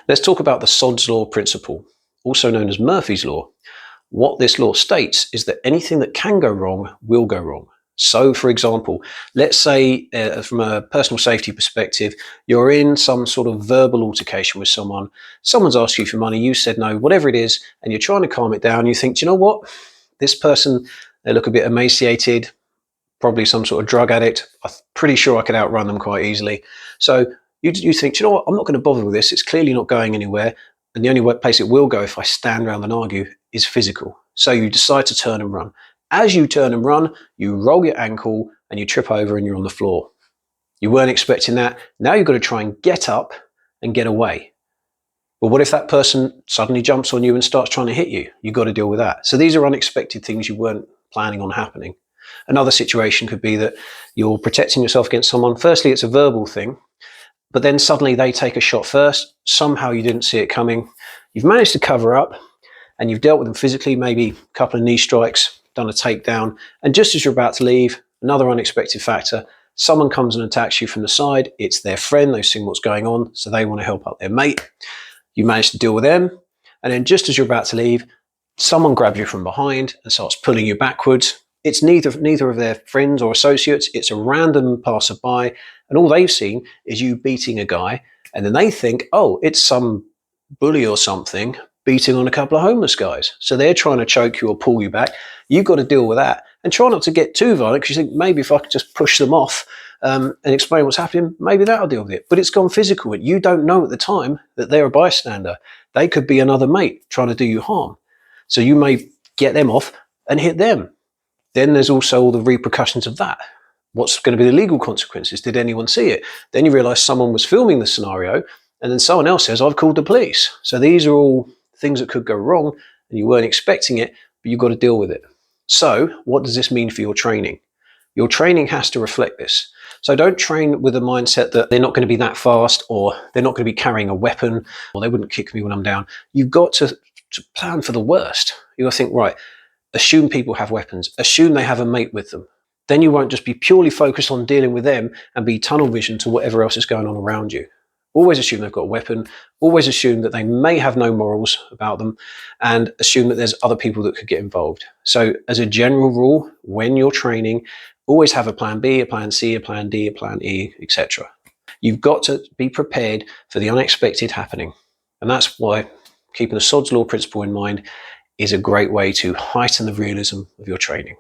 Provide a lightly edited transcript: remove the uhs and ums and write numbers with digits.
Let's talk about the Sod's Law principle, also known as Murphy's Law. What this law states is that anything that can go wrong will go wrong. So, for example, let's say from a personal safety perspective, you're in some sort of verbal altercation with someone. Someone's asked you for money, you said no, whatever it is, and you're trying to calm it down. You think, do you know what? This person, they look a bit emaciated, probably some sort of drug addict. I'm pretty sure I could outrun them quite easily. So you think, do you know what? I'm not going to bother with this. It's clearly not going anywhere. And the only place it will go if I stand around and argue is physical. So you decide to turn and run. As you turn and run, you roll your ankle and you trip over and you're on the floor. You weren't expecting that. Now you've got to try and get up and get away. But what if that person suddenly jumps on you and starts trying to hit you? You've got to deal with that. So these are unexpected things you weren't planning on happening. Another situation could be that you're protecting yourself against someone. Firstly, it's a verbal thing, but then suddenly they take a shot first. Somehow you didn't see it coming. You've managed to cover up and you've dealt with them physically, maybe a couple of knee strikes, done a takedown. And just as you're about to leave, another unexpected factor, someone comes and attacks you from the side. It's their friend. They've seen what's going on, so they want to help out their mate. You manage to deal with them. And then just as you're about to leave, someone grabs you from behind and starts pulling you backwards. It's neither of their friends or associates. It's a random passerby, and all they've seen is you beating a guy, and then they think, oh, it's some bully or something beating on a couple of homeless guys. So they're trying to choke you or pull you back. You've got to deal with that and try not to get too violent, because you think maybe if I could just push them off and explain what's happening, maybe that'll deal with it. But it's gone physical. You don't know at the time that they're a bystander. They could be another mate trying to do you harm. So you may get them off and hit them. Then there's also all the repercussions of that. What's going to be the legal consequences? Did anyone see it? Then you realize someone was filming the scenario, and then someone else says, I've called the police. So these are all things that could go wrong, and you weren't expecting it, but you've got to deal with it. So what does this mean for your training? Your training has to reflect this. So don't train with a mindset that they're not going to be that fast, or they're not going to be carrying a weapon, or they wouldn't kick me when I'm down. You've got to plan for the worst. You've got to think, right, assume people have weapons. Assume they have a mate with them. Then you won't just be purely focused on dealing with them and be tunnel vision to whatever else is going on around you. Always assume they've got a weapon. Always assume that they may have no morals about them, and assume that there's other people that could get involved. So as a general rule, when you're training, always have a plan B, a plan C, a plan D, a plan E, etc. You've got to be prepared for the unexpected happening. And that's why keeping the Sod's Law principle in mind is a great way to heighten the realism of your training.